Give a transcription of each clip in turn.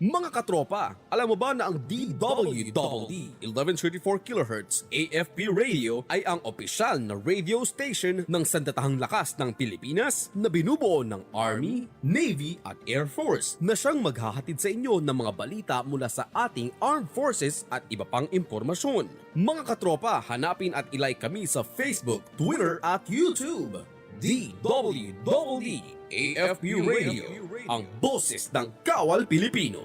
Mga katropa, alam mo ba na ang DWDD 1134 kHz AFP radio ay ang opisyal na radio station ng Sandatahang Lakas ng Pilipinas na binubuo ng Army, Navy at Air Force na siyang maghahatid sa inyo ng mga balita mula sa ating Armed Forces at iba pang impormasyon. Mga katropa, hanapin at ilike kami sa Facebook, Twitter at YouTube. DWDD AFP Radio, ang boses ng Kawal Pilipino.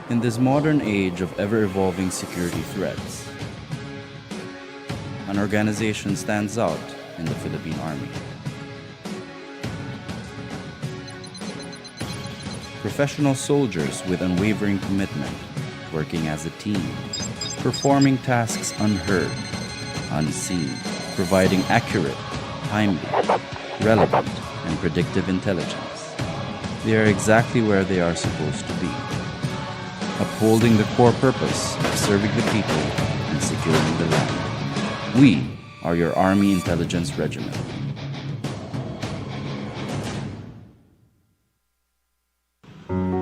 In this modern age of ever-evolving security threats, an organization stands out in the Philippine Army. Professional soldiers with unwavering commitment, working as a team, performing tasks unheard, unseen, providing accurate, timely, relevant, and predictive intelligence. They are exactly where they are supposed to be, upholding the core purpose of serving the people and securing the land. We are your Army Intelligence Regiment.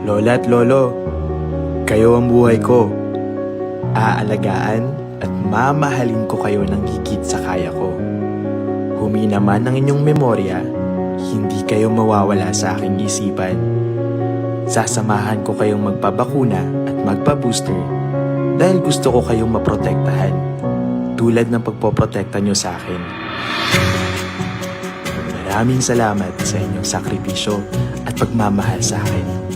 Lola at Lolo, kayo ang buhay ko. Aalagaan at mamahalin ko kayo ng higit sa kaya ko. Humina man ang inyong memorya, hindi kayo mawawala sa aking isipan. Sasamahan ko kayong magpabakuna at magpa-booster dahil gusto ko kayong maprotektahan tulad ng pagpoprotekta nyo sa akin. Maraming salamat sa inyong sakripisyo at pagmamahal sa akin.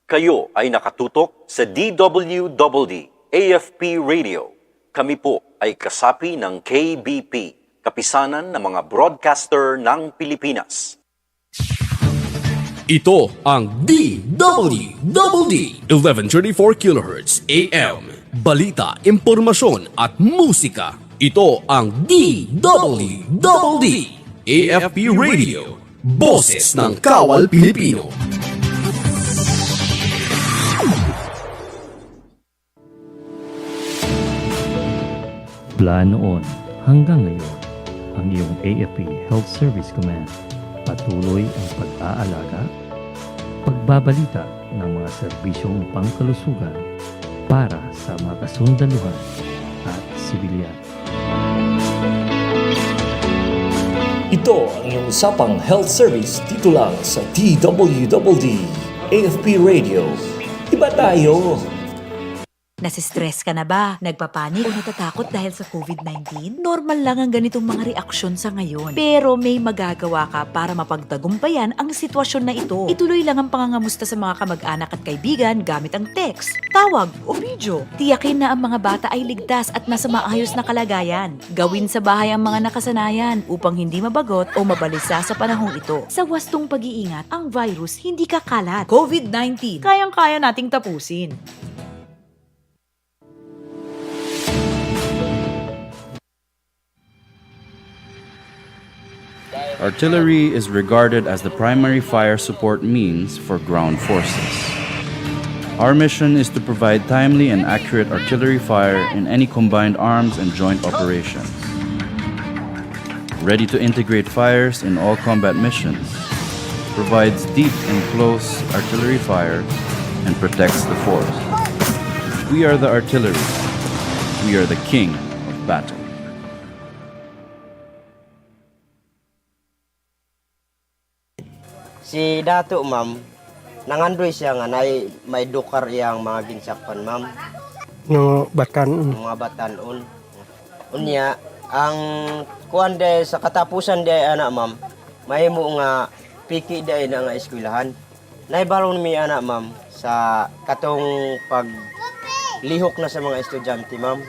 Kayo ay nakatutok sa DWDD AFP Radio. Kami po ay kasapi ng KBP, Kapisanan ng mga Broadcaster ng Pilipinas. Ito ang DWDD 1134 kHz AM. Balita, impormasyon at musika. Ito ang DWDD AFP Radio. Boses ng Kawal Pilipino. Mula noon hanggang ngayon, ang iyong AFP Health Service Command patuloy ang pag-aalaga, pagbabalita ng mga serbisyong pangkalusugan para sa mga kasundaluhan at sibilyan. Ito ang iyong USAPANG Health Service dito lang sa DWDD AFP Radio. Iba tayo! Nasistress ka na ba? Nagpapanik o natatakot dahil sa COVID-19? Normal lang ang ganitong mga reaksyon sa ngayon. Pero may magagawa ka para mapagtagumpayan ang sitwasyon na ito. Ituloy lang ang pangangamusta sa mga kamag-anak at kaibigan gamit ang text, tawag o video. Tiyakin na ang mga bata ay ligtas at nasa maayos na kalagayan. Gawin sa bahay ang mga nakasanayan upang hindi mabagot o mabalisa sa panahong ito. Sa wastong pag-iingat, ang virus hindi kakalat. COVID-19, kayang-kaya nating tapusin. Artillery is regarded as the primary fire support means for ground forces. Our mission is to provide timely and accurate artillery fire in any combined arms and joint operations. Ready to integrate fires in all combat missions, provides deep and close artillery fire, and protects the force. We are the artillery. We are the king of battle. Si Dato, ma'am, nangandoy siya nga may dukar iyang mga ginsakpan, ma'am. No, batan. Mga batanon. Unya, ang kuan day sa katapusan day ana, ma'am, mahimo nga piki day na nga eskwelahan. Naibalon mi ana, ma'am, sa katong paglihok na sa mga estudyante, ma'am.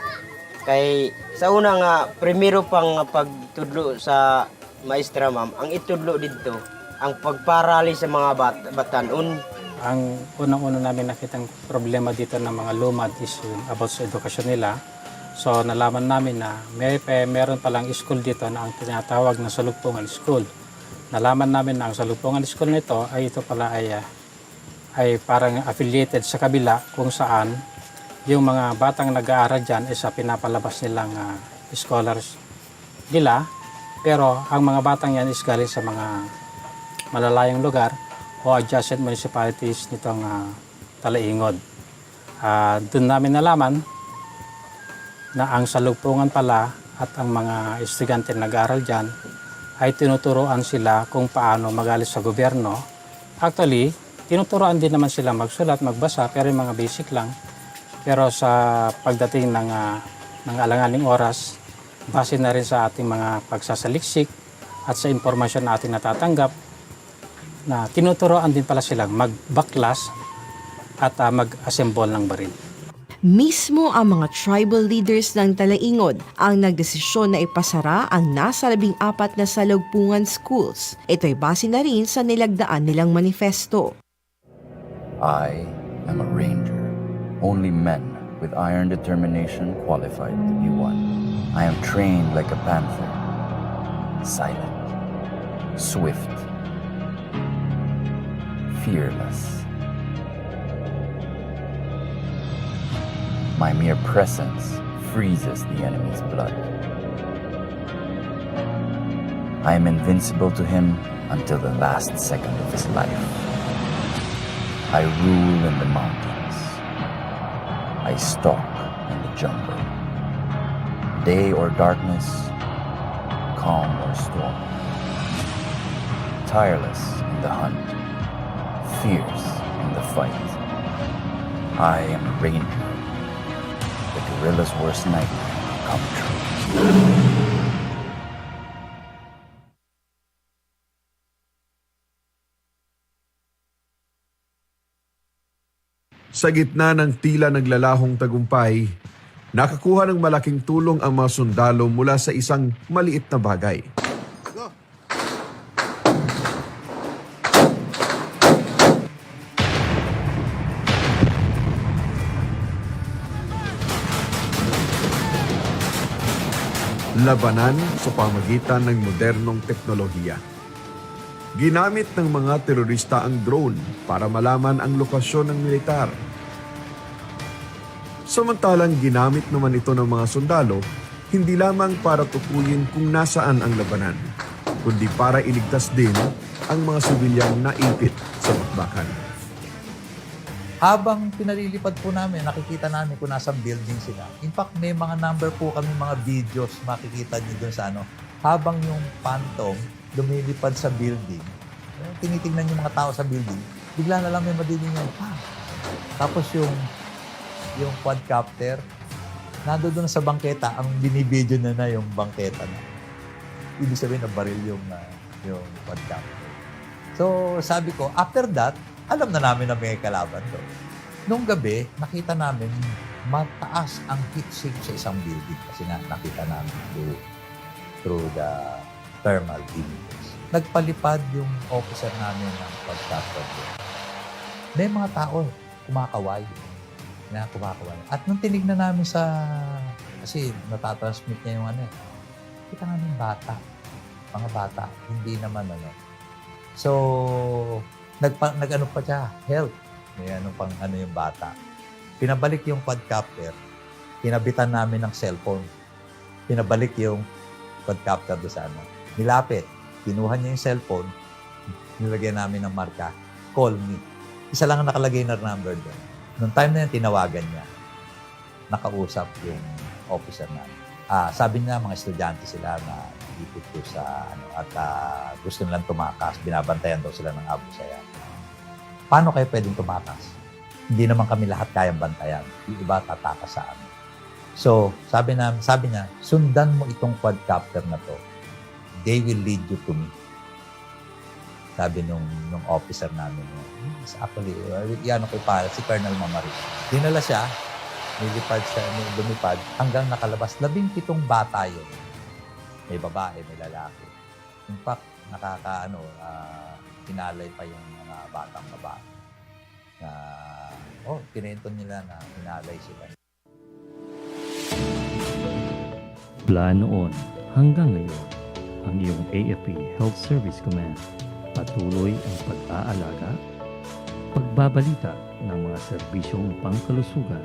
Kay sa una nga primero pang pagtudlo sa maestra, ma'am, ang itudlo didto ang pagparali sa mga batanon ang unang-una namin nakitang problema dito ng mga lumad is yung about sa edukasyon nila. So nalaman namin na meron palang school dito na ang tinatawag na Salugpungan School. Nalaman namin na ang Salugpungan School nito ay ito pala ay parang affiliated sa kabila kung saan yung mga batang nag-aaral dyan is pinapalabas nilang scholars nila. Pero ang mga batang yan is galing sa mga malalayong lugar o adjacent municipalities nitong Talaingod. Doon namin nalaman na ang salugpungan pala at ang mga estudyante na nag-aaral dyan ay tinuturoan sila kung paano magalit sa gobyerno. Actually, tinuturoan din naman sila magsulat, magbasa, pero yung mga basic lang. Pero sa pagdating ng alanganing oras, base na rin sa ating mga pagsasaliksik at sa impormasyon na ating natatanggap, na tinuturoan din pala silang magbaklas at mag-assemble ng baril. Mismo ang mga tribal leaders ng Talaingod ang nagdesisyon na ipasara ang nasa 14 na salugpungan schools. Ito'y base na rin sa nilagdaan nilang manifesto. I am a ranger. Only men with iron determination qualified to be one. I am trained like a panther, silent, swift, fearless. My mere presence freezes the enemy's blood. I am invincible to him until the last second of his life. I rule in the mountains. I stalk in the jungle. Day or darkness, calm or storm. Tireless in the hunt, fierce in the fight. I am a ranger. The guerrilla's worst nightmare come true. Sa gitna ng tila naglalahong tagumpay, nakakuha ng malaking tulong ang mga sundalo mula sa isang maliit na bagay. Labanan sa pamagitan ng modernong teknolohiya. Ginamit ng mga terorista ang drone para malaman ang lokasyon ng militar. Samantalang ginamit naman ito ng mga sundalo, hindi lamang para tukuyin kung nasaan ang labanan, kundi para iligtas din ang mga sibilyang naipit sa bakbakan. Habang pinalilipad po namin, nakikita namin kung nasa building sila. In fact, may mga number po kami, mga videos, makikita nyo dun sa habang yung phantom lumilipad sa building, tinitingnan yung mga tao sa building, bigla na lang may madiling yan. Tapos yung quadcopter, nando doon sa bangketa, ang binibidyo na yung bangketa na. Ibig sabihin na baril yung quadcopter. So sabi ko, after that, alam na namin na may kalaban doon. Nung gabi, nakita namin mataas ang heat sink sa isang building kasi nakita namin through the thermal images. Nagpalipad yung officer namin ng quadcopter doon. May mga tao kumakaway. At nung tinignan namin kasi natatransmit niya yung kita namin mga bata, hindi naman So, nag-ano pa siya, help. May yung bata. Pinabalik yung quadcopter, pinabitan namin ng cellphone. Pinabalik yung quadcopter doon sa Nilapit, kinuha niya yung cellphone, nilagyan namin ng marka, call me. Isa lang ang nakalagay na number doon. Noong time na yun, tinawagan niya. Nakausap yung officer namin. Sabi niya, mga estudyante sila na ipit ko sa at gusto nilang tumakas. Binabantayan daw sila ng Abu Sayyaf. Paano kayo pwedeng tumakas? Hindi naman kami lahat kayang bantayan. Yung iba tatakas sa amin. So, sabi niya, sundan mo itong quadcopter na to. They will lead you to me. Sabi nung officer namin. Actually, si Colonel Mamari. Dinala siya, lumipad, hanggang nakalabas. 17 bata yun. May babae, may lalaki. In fact, pinalay pa yung mga batang babae. na kininton nila na inalay sila. Mula noon hanggang ngayon, ang iyong AFP Health Service Command patuloy ang pag-aalaga, pagbabalita ng mga serbisyong pangkalusugan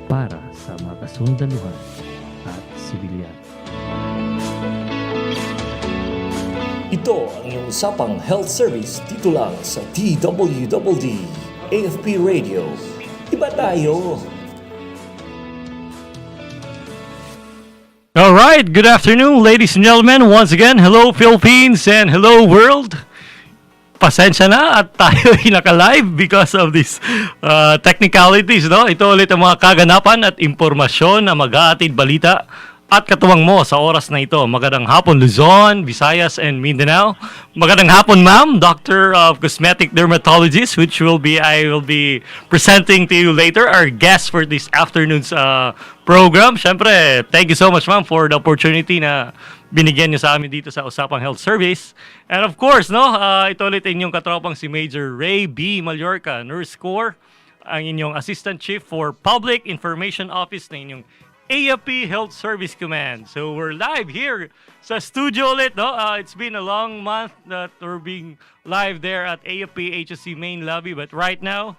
para sa mga kasundaluhan at sibilyan. Ito ang iyong usapang health service dito lang sa DWDD AFP Radio. Iba tayo! All right, good afternoon, ladies and gentlemen. Once again, hello Philippines and hello world. Pasensya na at tayo ay naka-live because of these technicalities, no? Ito ulit ang mga kaganapan at impormasyon na mag-aatid balita at katuwang mo sa oras na ito. Magandang hapon Luzon, Visayas, and Mindanao. Magandang hapon ma'am, Doctor of Cosmetic Dermatologist, which I will be presenting to you later, our guest for this afternoon's program. Siyempre, thank you so much ma'am for the opportunity na binigyan niyo sa amin dito sa Usapang Health Service. And of course, no, ito ulit inyong katropang si Major Rhey B. Mallorca, Nurse Corps, ang inyong Assistant Chief for Public Information Office na inyong AFP Health Service Command. So we're live here sa studio ulit, no? It's been a long month that we're being live there at AFP HSC main lobby, but right now,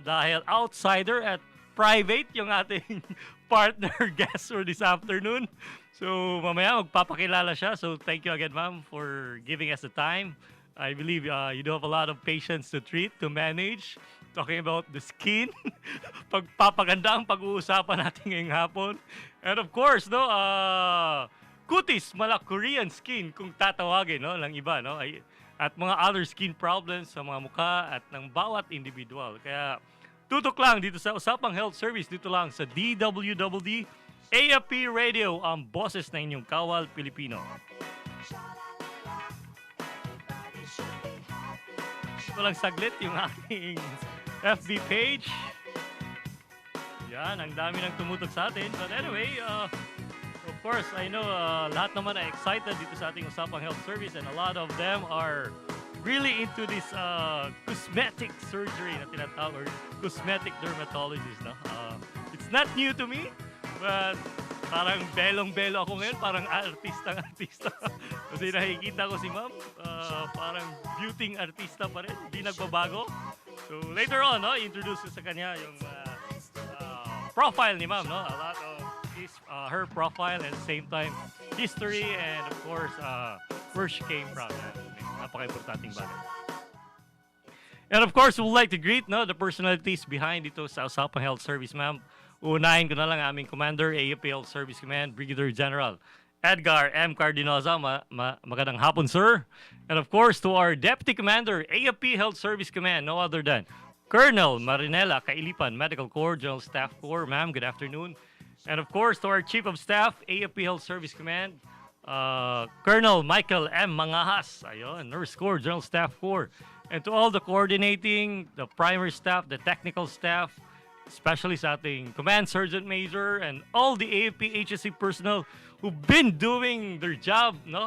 dahil outsider at private yung ating partner guest for this afternoon. So mamaya magpapakilala siya. So thank you again, ma'am, for giving us the time. I believe you do have a lot of patients to treat, to manage. Talking about the skin, pagpapaganda ang pag-uusapan natin ngayong hapon. And of course, no, kutis, Korean skin kung tatawagin, no, ng iba, no, at mga other skin problems sa mga mukha at ng bawat individual. Kaya tutok lang dito sa Usapang Health Service, dito lang sa DWDD AFP Radio, ang boses na inyong kawal Pilipino. Ito lang saglit yung aking FB page. Yan, ang dami nang tumutok sa atin. But anyway, of course, I know lahat naman ay excited dito sa ating Usapang Health Service, and a lot of them are really into this cosmetic surgery na tinatawag, or cosmetic dermatologist. No? It's not new to me, but parang belong-belo ako ngayon, parang artista. Kasi nakikita ko si ma'am, parang beauty artista pa rin, hindi nagbabago. So later on, no, introduce ko sa kanya yung profile ni ma'am, no? A lot of her profile, and at the same time history, and of course where she came from. Napaka-importanting bagay. And of course, we would like to greet, no, the personalities behind ito sa Usapang Health Service, ma'am. Unahin ko na lang aming Commander, AFP Health Service Command, Brigadier General Edgar M. Cardinoza. Magandang hapon, sir. And of course, to our Deputy Commander, AFP Health Service Command, no other than Colonel Marinela Kailipan, Medical Corps, General Staff Corps. Ma'am, good afternoon. And of course, to our Chief of Staff, AFP Health Service Command, Colonel Michael M. Mangahas, ayun, Nurse Corps, General Staff Corps. And to all the coordinating, the primary staff, the technical staff, especially sa ating Command Sergeant Major, and all the AFP HSC personnel who've been doing their job, no,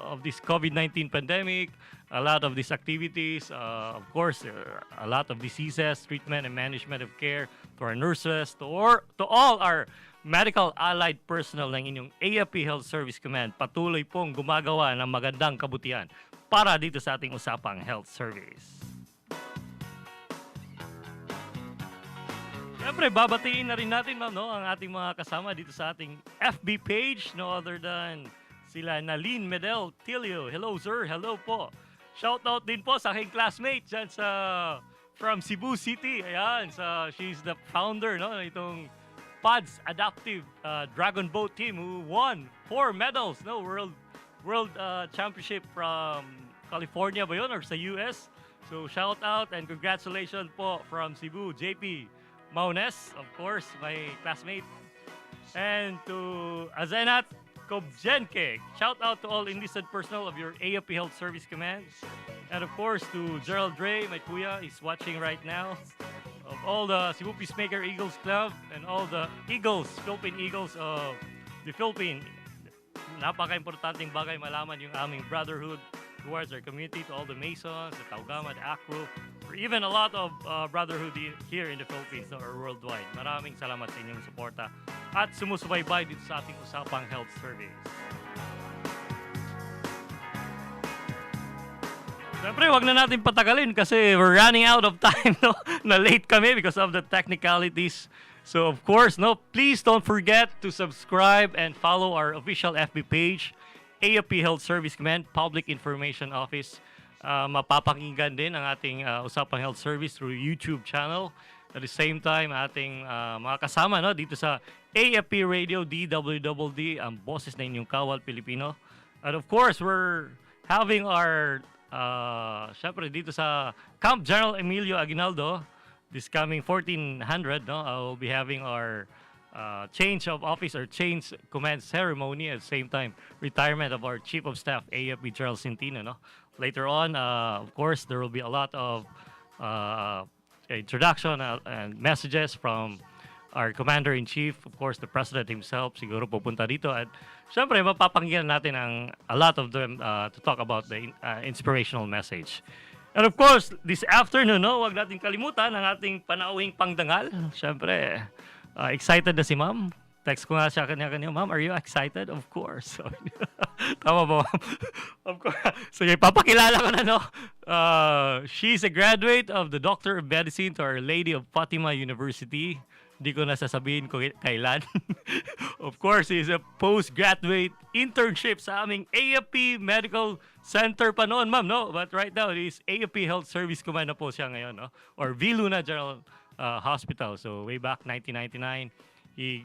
of this COVID-19 pandemic, a lot of these activities, of course, a lot of diseases, treatment and management of care, to our nurses, to all our medical allied personnel ng inyong AFP Health Service Command. Patuloy pong gumagawa ng magandang kabutihan para dito sa ating Usapang Health Service. Siyempre, babatiin na rin natin, ma'am, no, ang ating mga kasama dito sa ating FB page, no other than sila Nalin Medel Tilio. Hello, sir. Hello po. Shoutout din po sa aking classmate dyan from Cebu City. Ayan, she's the founder, no, itong PADS Adaptive Dragon Boat team who won 4 medals, no, World Championship from California ba yun, or sa US. So, shout out and congratulations po from Cebu, JP Maunes, of course, my classmate. And to Azenat Kobjenke, shout out to all enlisted personnel of your AFP Health Service Command. And of course, to Gerald Rhey, my kuya, is watching right now. Of all the Cebu Peacemaker Eagles Club and all the Philippine Eagles of the Philippines. Napaka-importanting bagay malaman yung aming brotherhood towards our community, to all the Masons, the Taugama, the ACRO, for even a lot of brotherhood here in the Philippines or worldwide. Maraming salamat sa inyong suporta at sumusubaybay dito sa ating Usapang Health Service. Siyempre, wag na natin patagalin kasi we're running out of time, no? Na late kami because of the technicalities. So, of course, no, please don't forget to subscribe and follow our official FB page, AFP Health Service Command, Public Information Office. Mapapakinggan din ang ating Usapang Health Service through YouTube channel. At the same time, ating mga kasama, no, dito sa AFP Radio, DWDD, ang boses na inyong kawal Pilipino. And of course, we're having our syempre dito sa Camp General Emilio Aguinaldo this coming 1400, no, we'll be having our change of office or change command ceremony, at the same time retirement of our Chief of Staff AFP Gerald Centino, no. Later on, of course, there will be a lot of introduction and messages from our Commander-in-Chief, of course, the President himself, siguro pupunta dito. At syempre, mapapakinggan natin a lot of them to talk about the inspirational message. And of course, this afternoon, no, wag natin kalimutan ang ating panauhing pangdangal. Syempre, excited na si Ma'am. Text ko nga siya kanya-kanya, Ma'am, are you excited? Of course. Tama ba, Ma'am? Of course. Sige, papakilala ko na, no? She's a graduate of the Doctor of Medicine to Our Lady of Fatima University. Hindi ko na sasabihin kung kailan. Of course, he's a postgraduate internship sa aming AFP Medical Center pa noon, ma'am, no? But right now, he's AFP Health Service Command na po siya ngayon, no? Or V. Luna General Hospital. So, way back 1999, he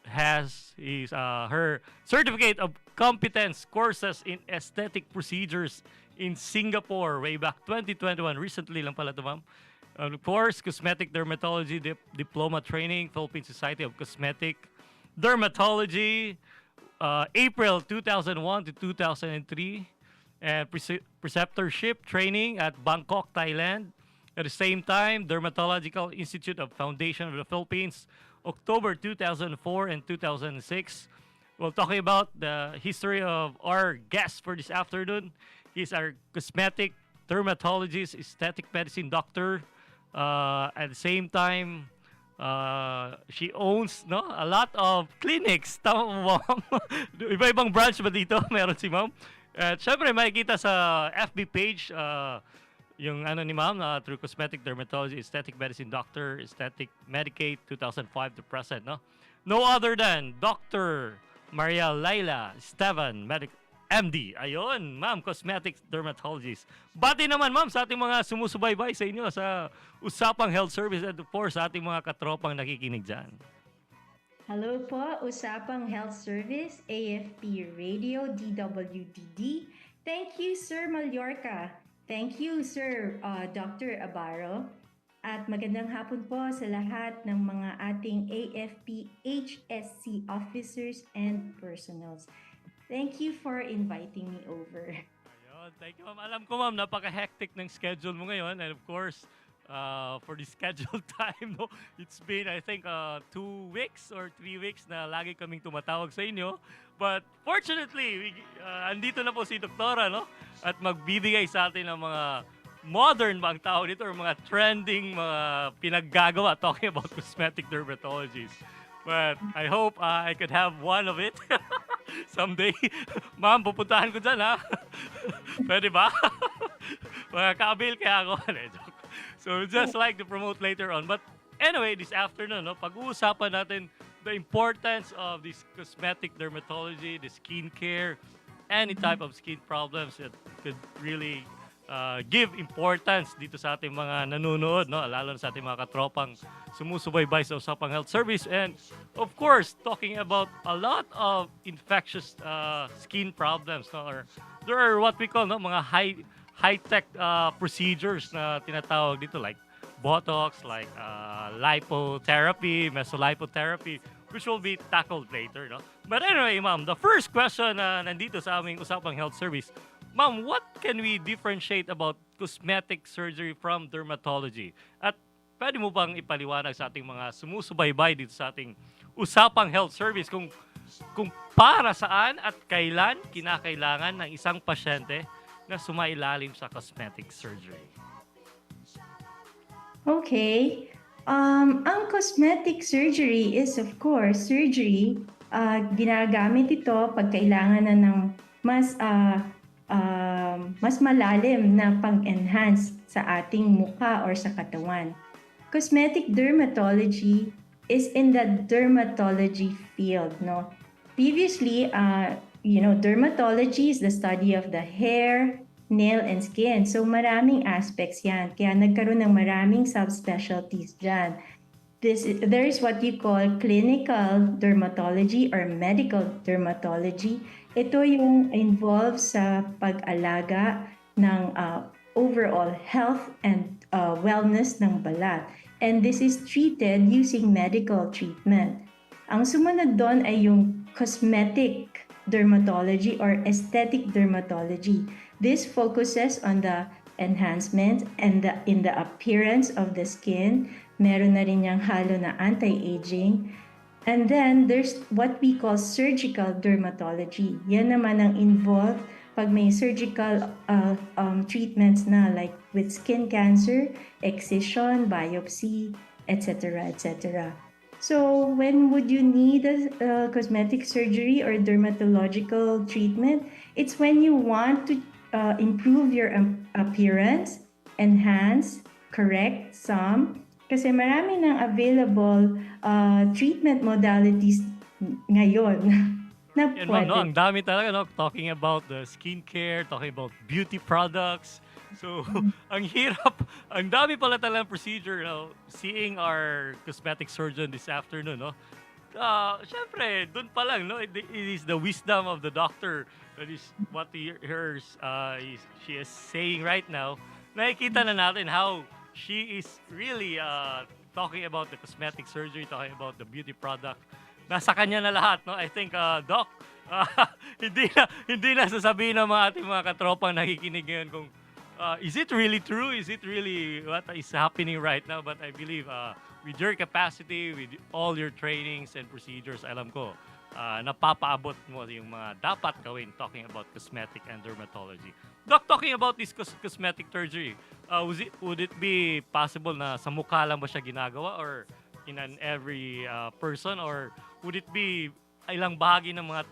has her Certificate of Competence courses in Aesthetic Procedures in Singapore way back 2021. Recently lang pala ito, ma'am. Of course, Cosmetic Dermatology Diploma Training, Philippine Society of Cosmetic Dermatology, April 2001 to 2003, and Preceptorship Training at Bangkok, Thailand. At the same time, Dermatological Institute of Foundation of the Philippines, October 2004 and 2006. We're talking about the history of our guest for this afternoon. He's our cosmetic dermatologist, aesthetic medicine doctor. At the same time, she owns, no, a lot of clinics. Tama mo ba, ma'am? Iba-ibang branch ba dito? Meron si ma'am. At syempre, makikita sa FB page yung ano ni ma'am through Cosmetic Dermatology, Aesthetic Medicine Doctor, Aesthetic Medicaid 2005 to present. No other than Dr. Maria Laila Esteban, MD. Ayun, ma'am, cosmetic dermatologist. Bati naman, ma'am, sa ating mga sumusubaybay sa inyo sa Usapang Health Service at of course sa ating mga katropang nakikinig dyan. Hello po, Usapang Health Service, AFP Radio, DWDD. Thank you, Sir Mallorca. Thank you, Sir Dr. Abaro. At magandang hapon po sa lahat ng mga ating AFP HSC officers and personals. Thank you for inviting me over. Ayun, thank you, ma'am. Alam ko, ma'am, napaka-hectic ng schedule mo ngayon. And of course, for the scheduled time, no, it's been, I think, 2 weeks or 3 weeks na lagi kaming tumatawag sa inyo. But fortunately, andito na po si Doktora, no? At magbibigay sa atin ng mga modern bang tao dito or mga trending, mga pinaggagawa talking about cosmetic dermatologies. But I hope I could have one of it someday. Ma'am, pupuntahan ko dyan, ha? Pwede ba? Mga kabil kaya ako. So, just like to promote later on. But anyway, this afternoon, no, pag-uusapan natin the importance of this cosmetic dermatology, the skincare, any type of skin problems that could really give importance dito sa ating mga nanonood, no? Lalo na sa ating mga katropang sumusubaybay sa Usapang Health Service. And of course, talking about a lot of infectious skin problems, no? Or there are what we call, no, mga high-tech procedures na tinatawag dito like Botox, like lipotherapy, mesolipotherapy, which will be tackled later, no? But anyway, ma'am, the first question na nandito sa aming Usapang Health Service, ma'am, what can we differentiate about cosmetic surgery from dermatology? At pwede mo bang ipaliwanag sa ating mga sumusubaybay dito sa ating Usapang Health Service kung para saan at kailan kinakailangan ng isang pasyente na sumailalim sa cosmetic surgery? Okay. Ang cosmetic surgery is of course surgery. Ginagamit ito pag kailangan na ng mas malalim na pag-enhance sa ating mukha or sa katawan. Cosmetic dermatology is in the dermatology field, no? Previously, dermatology is the study of the hair, nail, and skin. So maraming aspects yan. Kaya nagkaroon ng maraming subspecialties dyan. There is what you call clinical dermatology or medical dermatology. Ito yung involved sa pag-alaga ng overall health and wellness ng balat. And this is treated using medical treatment. Ang sumunod doon ay yung cosmetic dermatology or aesthetic dermatology. This focuses on the enhancement and in the appearance of the skin. Meron na rin yung halo na anti-aging. And then there's what we call surgical dermatology. Yan naman ang involved pag may surgical treatments na like with skin cancer, excision, biopsy, etc. etc. So when would you need a cosmetic surgery or dermatological treatment? It's when you want to improve your appearance, enhance, correct some, kasi marami ng available treatment modalities ngayon na Yan, pwede. no, ang dami talaga, no? Talking about the skincare, talking about beauty products. So, ang hirap, ang dami pala talagang procedure, no? Seeing our cosmetic surgeon this afternoon, no? Siyempre, dun pa lang, no? It is the wisdom of the doctor. That is what she is saying right now. Nakikita na natin how she is really talking about the cosmetic surgery, talking about the beauty product. Nasa kanya na lahat, no? I think, Doc, hindi na sasabihin ng mga ating mga katropang nakikinig ngayon kung is it really true? Is it really what is happening right now? But I believe with your capacity, with all your trainings and procedures, alam ko, napapaabot mo yung mga dapat gawin talking about cosmetic and dermatology. Doc, talking about this cosmetic surgery, would it be possible na sa mukha lang ba siya ginagawa or in every person, or would it be ilang bahagi ng mga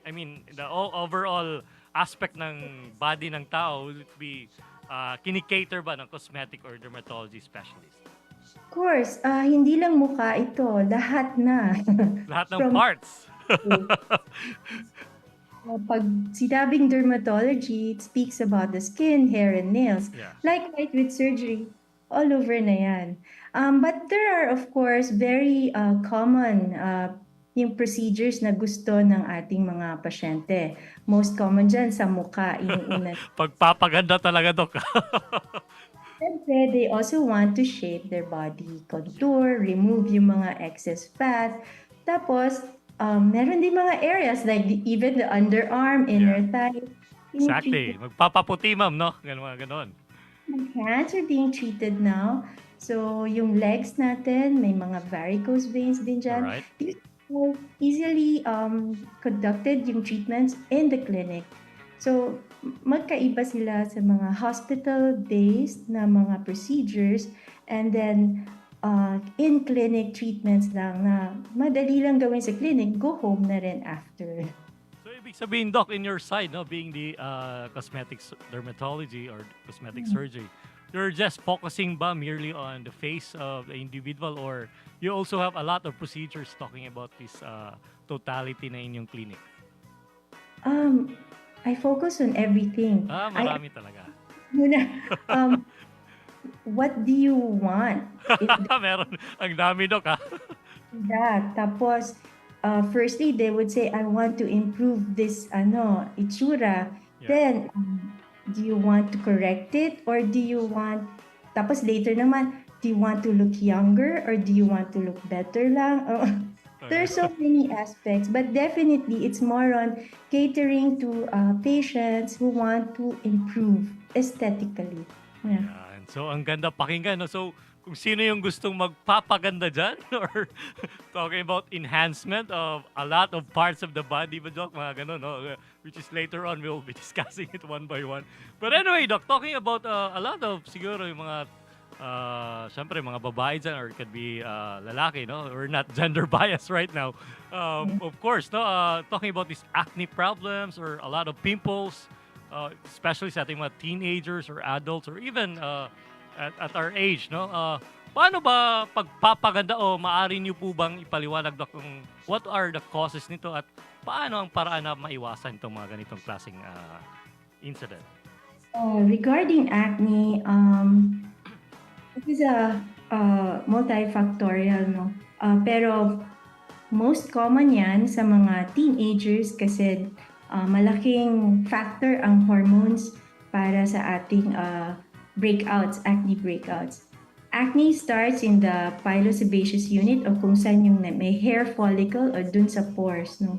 I mean, the overall aspect ng body ng tao, would it be kinikater ba ng cosmetic or dermatology specialist? Of course, hindi lang mukha ito, lahat na. Lahat ng parts. Pag sinabing dermatology, it speaks about the skin, hair, and nails. Yeah. Likewise with surgery, all over na yan. But there are, of course, very common yung procedures na gusto ng ating mga pasyente. Most common dyan sa mukha, yung una. Pagpapaganda talaga, Doc. Siyempre, they also want to shape their body contour, remove yung mga excess fat. Tapos, meron din mga areas like even the underarm, inner thigh. Exactly. Magpapaputi, ma'am, no? Ganon. Hands are being treated now. So, yung legs natin, may mga varicose veins din dyan. Alright. These are easily conducted yung treatments in the clinic. So, magkaiba sila sa mga hospital-based na mga procedures, and then in-clinic treatments lang na madali lang gawin sa clinic, go home na rin after. So, ibig sabihin, Doc, in your side, no, being the cosmetic dermatology or cosmetic surgery, you're just focusing ba merely on the face of the individual, or you also have a lot of procedures talking about this totality na inyong clinic? I focus on everything. Marami talaga. What do you want? Meron. Ang dami, Doc, ha? Tapos, firstly, they would say, I want to improve this itsura. Yeah. Then, do you want to correct it? Or do you want, tapos later naman, do you want to look younger? Or do you want to look better lang? There's so many aspects. But definitely, it's more on catering to patients who want to improve aesthetically. Yeah. Yan. So, ang ganda pakinggan, no? So, kung sino yung gustong magpapaganda dyan or talking about enhancement of a lot of parts of the body, ba, Doc? Mga ganun, no? Which is later on, we'll be discussing it one by one. But anyway, Doc, talking about a lot of, siguro, yung mga syempre mga babae dyan or it could be lalaki, no? We're not gender biased right now. Of course, no? Talking about these acne problems or a lot of pimples, especially sa ating mga teenagers or adults or even at our age, no? Paano ba pagpapaganda o maaari niyo po bang ipaliwanag, Doc, kung what are the causes nito at paano ang paraan na maiwasan itong mga ganitong klaseng incident? Regarding acne, it is a multifactorial, no? Pero most common yan sa mga teenagers kasi malaking factor ang hormones para sa ating breakouts, acne breakouts. Acne starts in the pilosebaceous unit o kung saan yung may hair follicle o dun sa pores, no?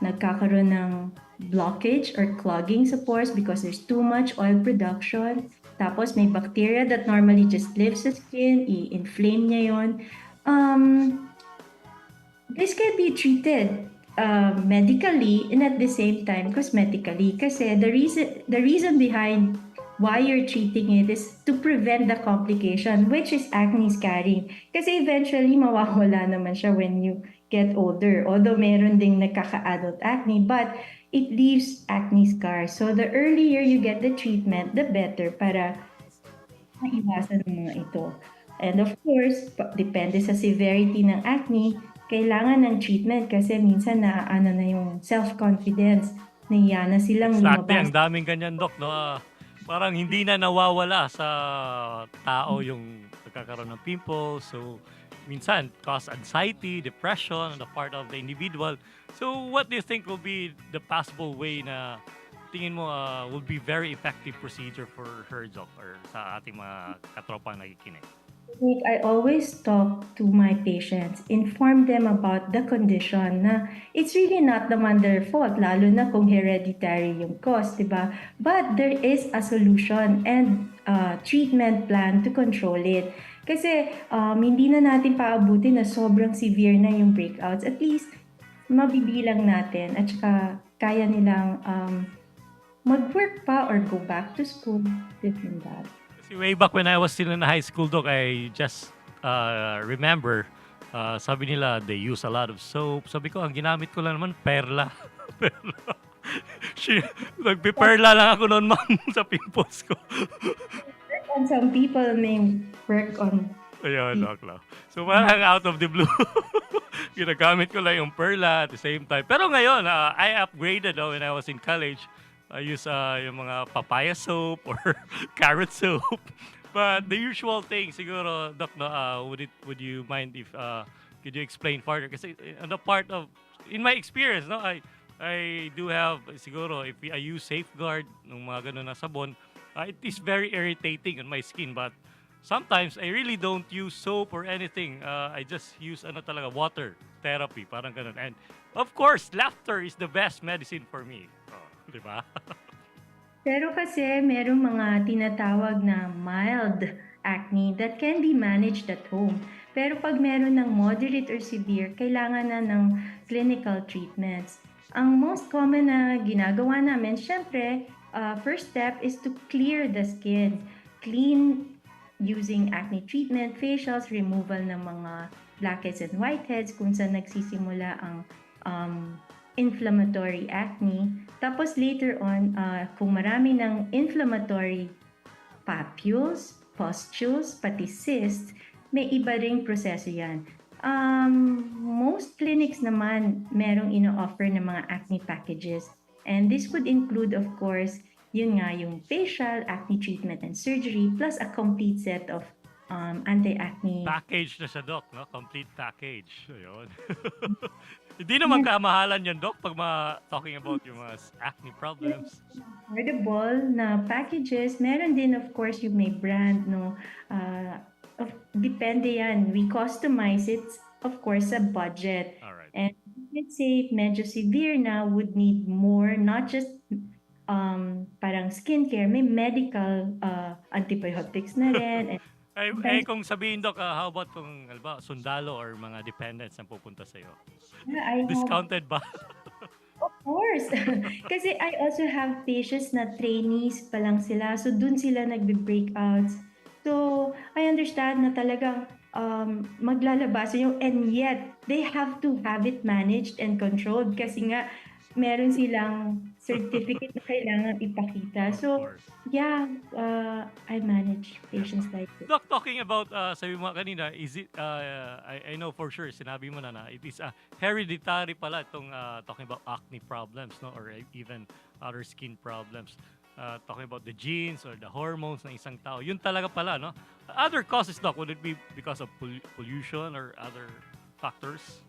Nagkakaroon ng blockage or clogging sa pores because there's too much oil production. Tapos may bacteria that normally just lives sa skin, i-inflame niya yun. This can be treated medically and at the same time cosmetically kasi the reason behind why you're treating it is to prevent the complication, which is acne scarring. Kasi eventually, mawawala naman siya when you get older. Although meron ding nagkaka-adult acne, but it leaves acne scars. So the earlier you get the treatment, the better para maiwasan ng mga ito. And of course, depende sa severity ng acne, kailangan ng treatment kasi minsan na yung self-confidence. Nahiya na silang Exactly, lumabas. ang daming ganyan, Doc, no? Parang hindi na nawawala sa tao yung nagkakaroon ng pimples. So, minsan, cause anxiety, depression on the part of the individual. So, what do you think will be the possible way na tingin mo will be very effective procedure for her, Doc, or sa ating mga katropang nakikinig? I always talk to my patients, inform them about the condition na it's really not naman their fault, lalo na kung hereditary yung cause, diba? But there is a solution and treatment plan to control it. Kasi hindi na natin paabutin na sobrang severe na yung breakouts. At least, mabibilang natin at saka kaya nilang mag-work pa or go back to school, this and that. Way back when I was still in high school, Doc, I just remember, sabi nila, they use a lot of soap. Sabi ko, ang ginamit ko lang naman, perla. Perla. Nagpiperla lang ako noon, ma'am, sa pimples ko. And some people may work on... Ayun, Doc. So, parang out of the blue. Ginagamit ko lang yung perla at the same time. Pero ngayon, I upgraded when I was in college. I use yung mga papaya soap or carrot soap. But the usual thing, siguro, Doc, no, would you mind if could you explain further? Kasi on the part of, in my experience, no, I do have, siguro, if I use Safeguard, ng mga ganun na sabon, it is very irritating on my skin. But sometimes, I really don't use soap or anything. I just use talaga, water therapy, parang ganun. And of course, laughter is the best medicine for me. Diba? Pero kasi merong mga tinatawag na mild acne that can be managed at home. Pero pag meron ng moderate or severe, kailangan na ng clinical treatments. Ang most common na ginagawa namin, syempre, first step is to clear the skin. Clean using acne treatment, facials, removal ng mga blackheads and whiteheads kung saan nagsisimula ang inflammatory acne. Tapos later on, kung marami ng inflammatory papules, pustules, pati cysts, may iba ring proseso yan. Most clinics naman merong ino-offer ng mga acne packages. And this could include, of course, yun nga, yung facial, acne treatment and surgery, plus a complete set of anti-acne. Package na siya, Doc, no? Complete package. Ayun. Hindi naman kamahalan yan, Doc, pag talking about yung mga acne problems. Affordable na packages. Meron din, of course, yung may brand, no? Depende yan. We customize it, of course, sa budget. Alright. And let's say, medyo severe na, would need more, not just parang skincare, may medical antibiotics na rin. Ay, kung sabihin, Doc, how about kung sundalo or mga dependents na pupunta sa'yo? Yeah, Discounted ba? Of course. Kasi I also have patients na trainees pa lang sila. So, dun sila nagbe-breakouts. So, I understand na talagang maglalabas yung, and yet, they have to have it managed and controlled kasi nga, meron silang certificate na kailangan ipakita. Of So, course. yeah, I manage patients like this. Doc, talking about, sabi mo kanina, is it, I know for sure, sinabi mo na it is hereditary pala itong talking about acne problems, no? Or even other skin problems. Talking about the genes or the hormones ng isang tao. Yun talaga pala, no? Other causes, Doc, would it be because of pollution or other factors?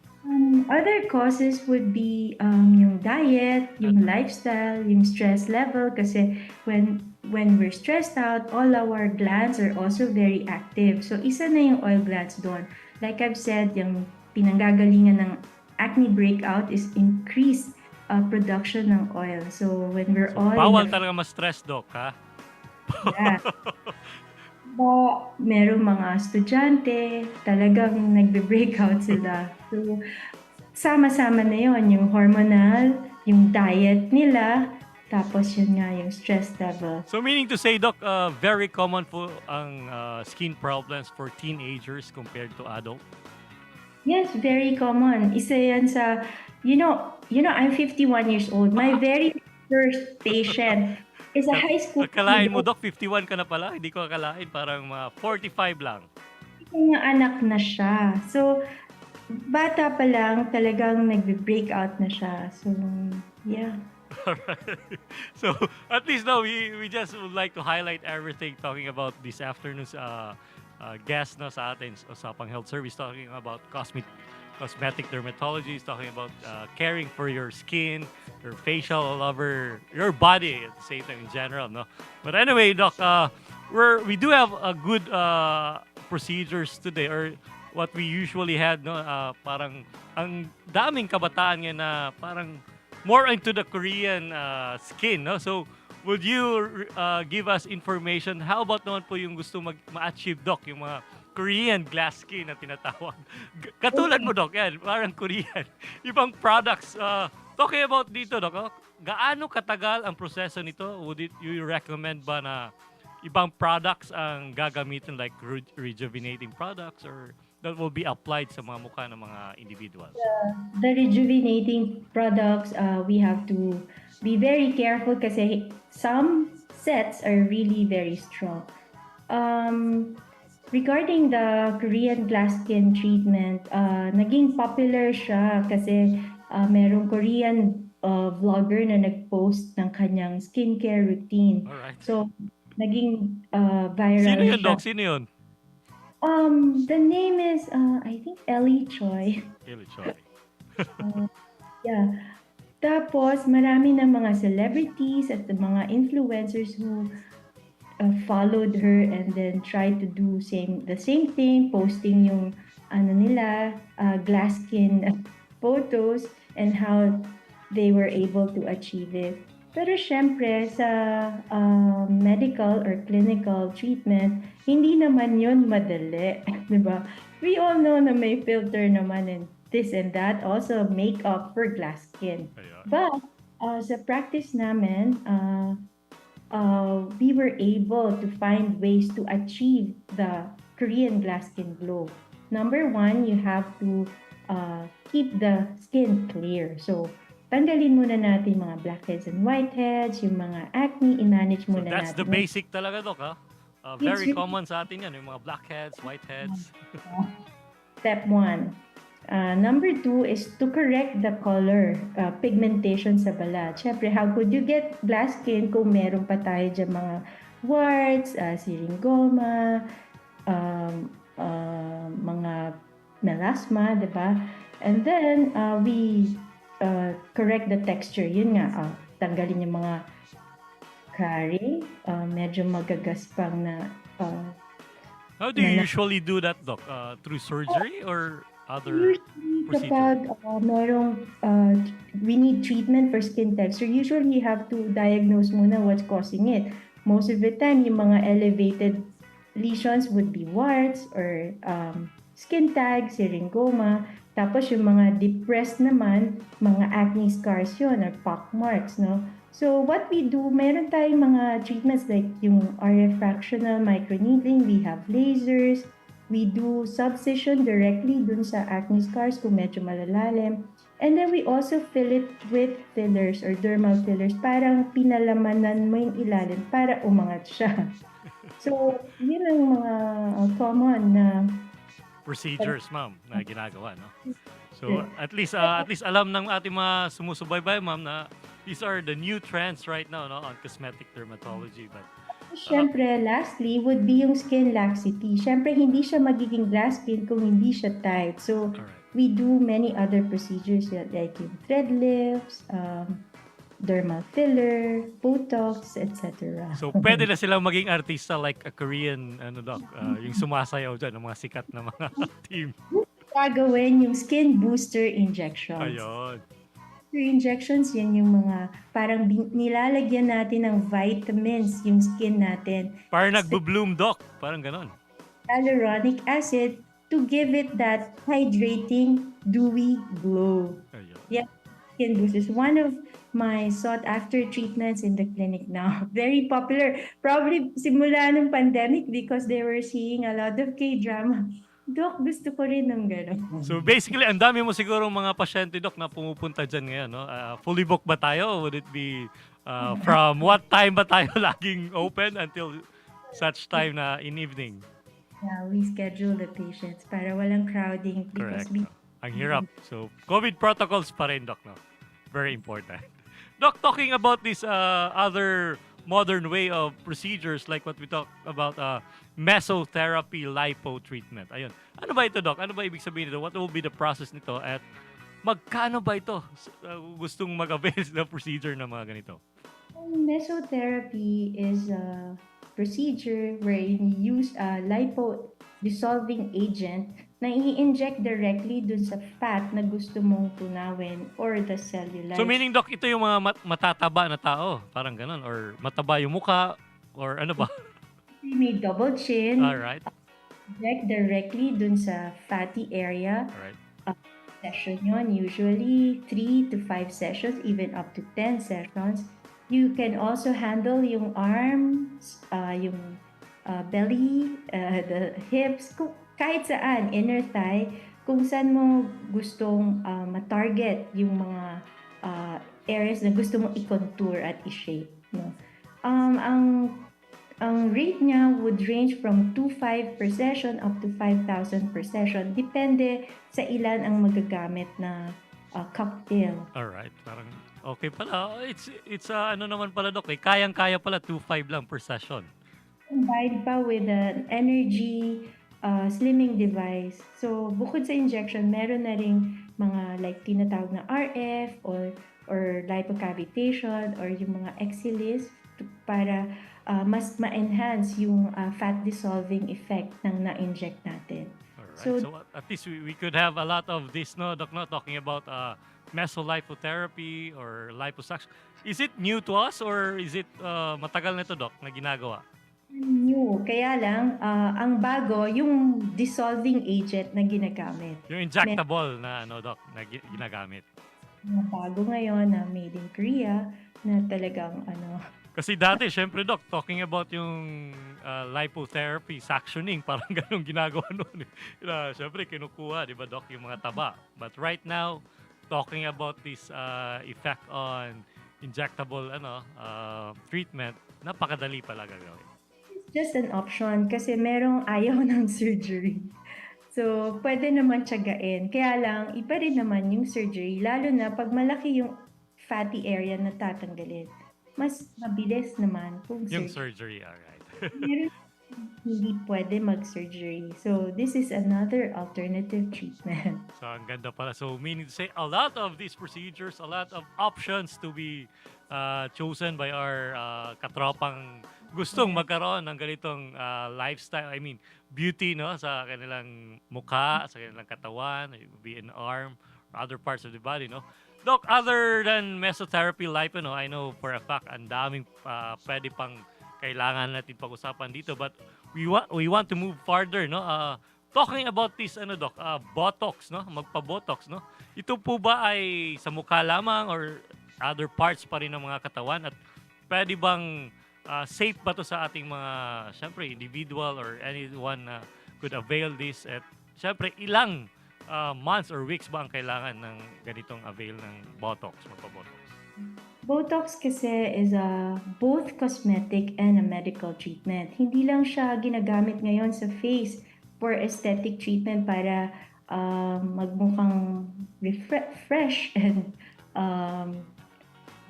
Other causes would be yung diet, yung lifestyle, yung stress level kasi when we're stressed out, all our glands are also very active. So isa na yung oil glands doon. Like I've said, yung pinanggagalingan ng acne breakout is increased production ng oil. So when we're all Bawal talaga ma-stress, Doc, ha? Yeah. Merong mga estudyante, talagang nagbe-breakout sila. So, sama-sama na yon, yung hormonal, yung diet nila, tapos yun nga, yung stress level. So meaning to say, Doc, very common po ang skin problems for teenagers compared to adult? Yes, very common. Isa yan sa, you know, I'm 51 years old. My very first patient is a high school Akalain mo, Doc, 51 ka na pala? Hindi ko akalain, parang 45 lang. Mga anak na siya. So, bata pa lang, talagang nagbe-breakout na siya. So, yeah. Alright. So, at least now, we just would like to highlight everything talking about this afternoon's guest na sa atin, Usapang Health Service, talking about cosmetic dermatology, talking about caring for your skin, your facial, all over your body at the same time in general, no? But anyway, Doc, we do have a good procedures today, or what we usually had, no? Parang ang daming kabataan ngayon na parang more into the Korean skin, no? So, would you give us information? How about naman po yung gusto ma-achieve, Doc, yung mga Korean glass skin na tinatawag? Katulad mo, Doc, yan, parang Korean. Ibang products. Talking about dito, Doc, gaano katagal ang proseso nito? Would you recommend ba na ibang products ang gagamitin, like rejuvenating products, or that will be applied sa mga mukha ng mga individuals? The rejuvenating products, we have to be very careful kasi some sets are really very strong. Regarding the Korean glass skin treatment, naging popular siya kasi merong Korean vlogger na nag-post ng kanyang skincare routine. Alright. So, naging viral Sino yun, siya. Doc? Sino yun? The name is, I think, Ellie Choi. Ellie Choi. Yeah. Tapos, marami ng mga celebrities at the mga influencers who followed her and then tried to do the same thing, posting yung glass skin photos and how they were able to achieve it. Pero syempre, sa medical or clinical treatment, hindi naman yun madali. Diba? We all know na may filter naman and this and that, also makeup for glass skin. But sa practice namin, we were able to find ways to achieve the Korean glass skin glow. Number one, you have to keep the skin clear. So, tanggalin muna natin mga blackheads and whiteheads, yung mga acne, i-manage muna That's natin. the basic talaga, Doc, ha? Very common sa atin yan, yung mga blackheads, whiteheads. Step one. Number two is to correct the color, pigmentation sa balat. Siyempre, how could you get glass skin kung meron pa tayo dyan mga warts, syringoma, mga melasma, di ba? And then, we correct the texture. Yun nga, tanggalin yung mga curry, medyo magagaspang na. How do you usually do that, Doc? Through surgery or other procedures? Kapag we need treatment for skin texture, usually you have to diagnose muna what's causing it. Most of the time, yung mga elevated lesions would be warts or skin tag, syringoma. Tapos yung mga depressed naman, mga acne scars yun or pock marks, no? So what we do, meron tayong mga treatments like yung RF fractional microneedling, we have lasers, we do subcision directly dun sa acne scars kung medyo malalalim. And then we also fill it with fillers or dermal fillers. Parang pinalamanan mo yung ilalim para umangat siya. So, yun ang mga common na Procedures, ma'am, na ginagawa, no? So, at least alam ng ating mga sumusubaybay, ma'am, na these are the new trends right now, no, on cosmetic dermatology. But Siyempre, lastly, would be yung skin laxity. Siyempre, hindi siya magiging glass skin kung hindi siya tight. So, we do many other procedures like yung thread lifts, dermal filler, Botox, etc. so pwede na silang maging artista like a Korean, doc, yung sumasayaw dyan, ng mga sikat na mga team. Gagawin yung skin booster injections. Ayun. Booster injections, yan yung mga parang nilalagyan natin ng vitamins yung skin natin. Parang nagbo-bloom, doc. Parang ganon. Hyaluronic acid to give it that hydrating, dewy glow. Ayun. Yeah, skin boost is one of my sought-after treatments in the clinic now. Very popular. Probably simula ng pandemic because they were seeing a lot of K-drama. Doc, gusto ko rin ng gano'n. So basically, ang dami mo siguro mga pasyente, doc, na pumupunta dyan ngayon, no? Fully booked ba tayo? Would it be from what time ba tayo laging open until such time na in evening? Yeah, we schedule the patients para walang crowding because Correct. Ang hirap. So, COVID protocols pa rin, doc, no? Very important. Doc, talking about this other modern way of procedures like what we talked about, mesotherapy lipo treatment. Ayun. Ano ba ito, doc? Ano ba ibig sabihin nito? What will be the process nito? At magkano ba ito gustong mag-avail ng procedure na mga ganito? Mesotherapy is a procedure where you use a lipo-dissolving agent na i-inject directly dun sa fat na gusto mong tunawin or the cellulite. So meaning, doc, ito yung mga matataba na tao, parang ganun, or mataba yung mukha, or ano ba? You may double chin. Alright. Inject directly dun sa fatty area. Alright. Session yun, usually 3 to 5 sessions, even up to 10 sessions. You can also handle yung arms, yung belly, the hips, kahit saan, inner thigh, kung saan mo gustong matarget yung mga areas na gusto mong i-contour at i-shape. No? Ang rate niya would range from 2,500 per session up to 5,000 per session. Depende sa ilan ang magagamit na cocktail. Alright, parang okay pala. It's ano naman pala, doc, kayang-kaya pala 2,500 lang per session. Combined pa with an energy slimming device. So, bukod sa injection, meron na ring mga like tinatawag na RF or lipocavitation or yung mga exilis para mas ma-enhance yung fat dissolving effect ng na-inject natin. Alright, so at least we could have a lot of this, no, doc, no, talking about mesolipotherapy or liposuction. Is it new to us or is it matagal na ito, doc, na ginagawa? New. Kaya lang, ang bago, yung dissolving agent na ginagamit. Yung injectable na, doc, na ginagamit. Yung bago ngayon na made in Korea na talagang Kasi dati, syempre, doc, talking about yung lipotherapy, suctioning, parang ganun ginagawa noon. Syempre, kinukuha, di ba, doc, yung mga taba. But right now, talking about this effect on injectable treatment, napakadali pala gagawin. Just an option kasi merong ayaw ng surgery. So, pwede naman tiyagain. Kaya lang, iba rin naman yung surgery, lalo na pag malaki yung fatty area na tatanggalin. Mas mabilis naman kung yung surgery, alright. Meron hindi pwede mag-surgery. So, this is another alternative treatment. So, ang ganda pala. So, meaning to say, a lot of these procedures, a lot of options to be chosen by our katropang gustong magkaroon ng ganitong lifestyle. I mean, beauty, no? Sa kanilang mukha, sa kanilang katawan, it would be an arm, or other parts of the body, no? Doc, other than mesotherapy lipo, no? I know for a fact, ang daming pwede pang kailangan natin pag-usapan dito, but we want to move farther, no? Talking about this, Doc, Botox, no? Magpa-Botox, no? Ito po ba ay sa mukha lamang or other parts pa rin ng mga katawan at pwede bang safe ba to sa ating mga, syempre, individual or anyone na could avail this at syempre ilang months or weeks ba ang kailangan ng ganitong avail ng Botox, magpa-Botox? Botox kasi is a both cosmetic and a medical treatment. Hindi lang siya ginagamit ngayon sa face for aesthetic treatment para magmukhang fresh and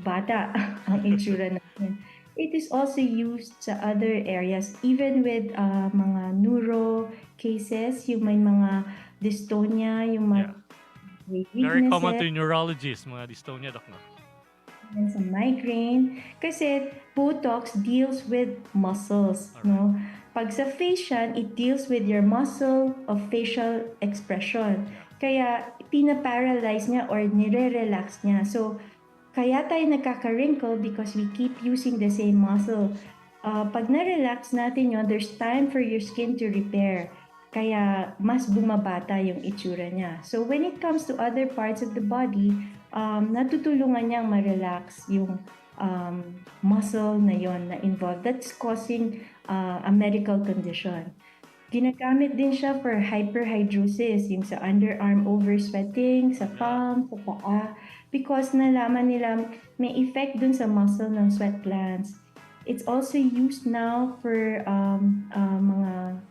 bata ang itsura natin. It is also used sa other areas, even with mga neuro cases, yung may mga dystonia, yung mga weaknesses. Very common to neurologists, mga dystonia, Doc, no? And sa migraine, kasi Botox deals with muscles, no? Pag sa face yan, it deals with your muscle of facial expression. Kaya pinaparalyze niya or nire-relax niya. So, kaya tayo nagkaka-wrinkle because we keep using the same muscle. Pag na-relax natin yun, there's time for your skin to repair. Kaya mas bumabata yung itsura niya. So, when it comes to other parts of the body, natutulungan niyang ma-relax yung muscle na yon na involved. That's causing a medical condition. Ginagamit din siya for hyperhidrosis, yung sa underarm oversweating, sa palm, sa paa, because nalaman nila may effect dun sa muscle ng sweat glands. It's also used now for mga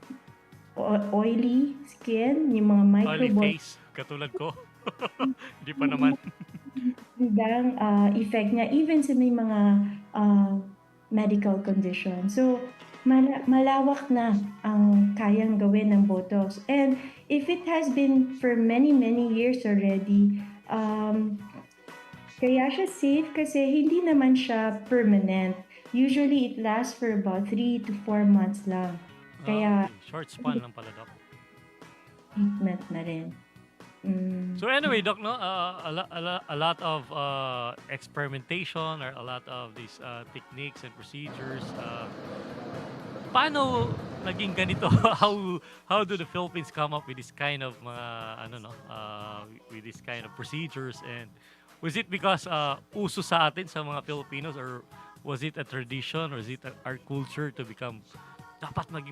oily skin, yung mga Oily face, katulad ko. Hindi pa naman. Ang effect niya even sa may mga medical condition. So, malawak na ang kayang gawin ng Botox. And if it has been for many years already, kaya siya safe kasi hindi naman siya permanent. Usually, it lasts for about 3 to 4 months lang. Kaya, short span lang pala, Doc. treatment na rin. So anyway, Doc, no, a lot of experimentation or a lot of these techniques and procedures. Paano naging ganito? How do the Philippines come up with this kind of with this kind of procedures? And was it because uso sa atin sa mga Filipinos, or was it a tradition, or is it our culture to become dapat maging